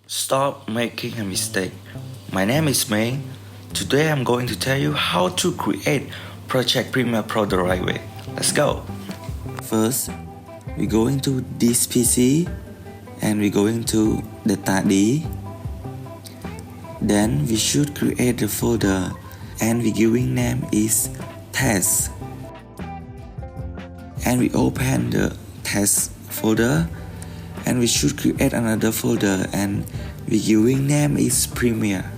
Stop making a mistake. My name is May. Today I'm going to tell you how to create Project Premiere Pro the right way. Let's go. First, we go into this PC and we go into Data D. Then we should create a folder and the giving name is test. And we open the test folder and we should create another folder and the giving name is Premiere.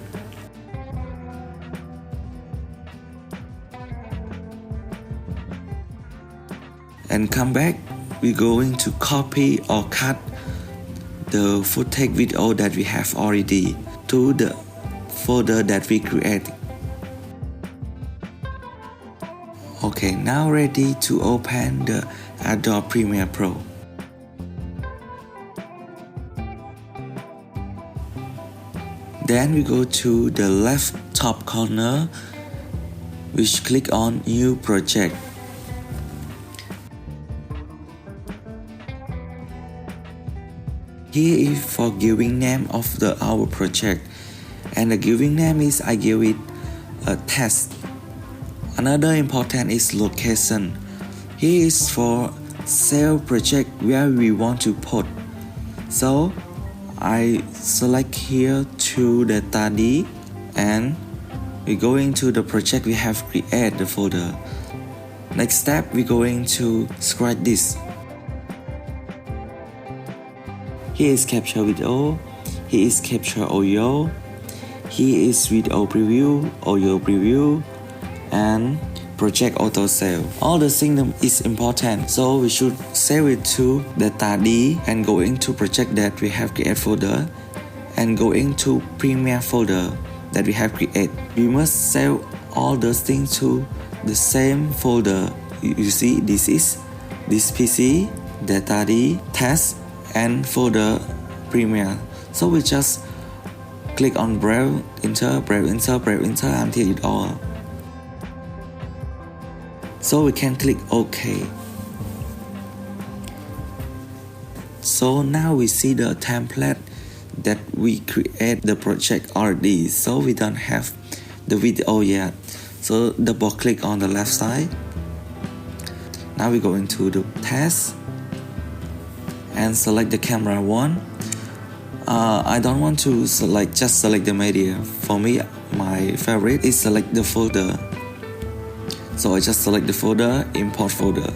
And come back, we're going to copy or cut the footage video that we have already to the folder that we create. Okay, now ready to open the Adobe Premiere Pro. Then we go to the left top corner, which click on New Project. Here is for giving name of our project, and the giving name is I give it a test. Another important is location. Here is for save project where we want to put. So I select here to Data D and we go into the project we have created the folder. Next step, we going to scratch this. Here is capture video, here is capture audio, here is video preview, audio preview, and project auto save. All the things is important, so we should save it to Data D and go into project that we have created folder and go into Premiere folder that we have created. We must save all those things to the same folder. You see, this is this PC, Data D, test, and folder Premiere. So we just click on browse, enter, browse, enter, browse, enter until it all. So we can click OK. So now we see the template that we create the project already. So we don't have the video yet. So double click on the left side. Now we go into the test and select the camera one. I don't want to just select the media. For me, my favorite is select the folder. So I just select the folder, import folder.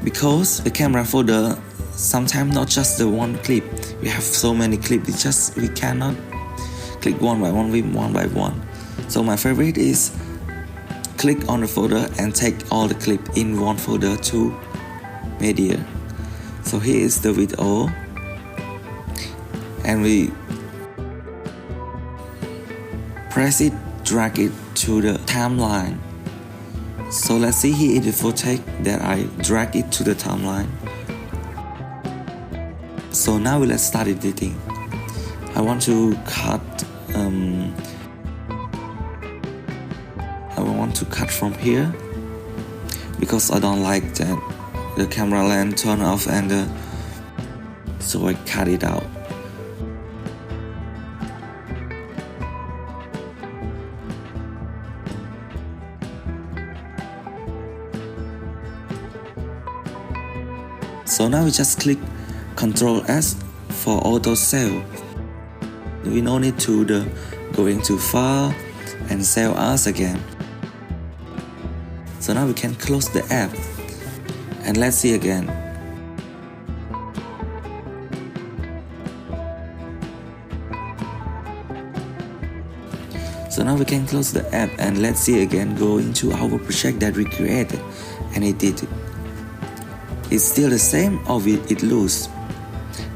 Because the camera folder, sometimes not just the one clip. We have so many clips, we cannot click one by one. So my favorite is click on the folder and take all the clip in one folder to media. So here is the video and we press it, drag it to the timeline. So let's see, here is the footage that I drag it to the timeline. So now let's start editing. I want to cut from here because I don't like that the camera lens turn off and so I cut it out. So now we just click Ctrl S for auto save. We no need to go into file and save as again. So now we can close the app and let's see again. So now we can close the app and let's see again, go into our project that we created and edit it. It's still the same or it lose.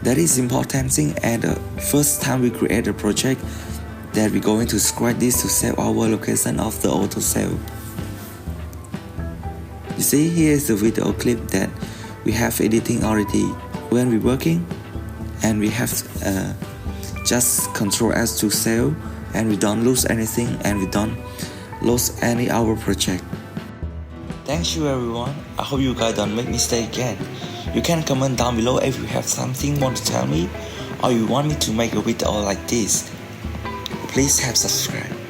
That is important thing at the first time we create a project that we're going to scratch this to save our location of the auto save. You see, here is the video clip that we have editing already when we're working, and we have just Ctrl S to save, and we don't lose anything and we don't lose any our project. Thank you everyone. I hope you guys don't make mistake again. You can comment down below if you have something want to tell me or you want me to make a video like this, please have subscribe.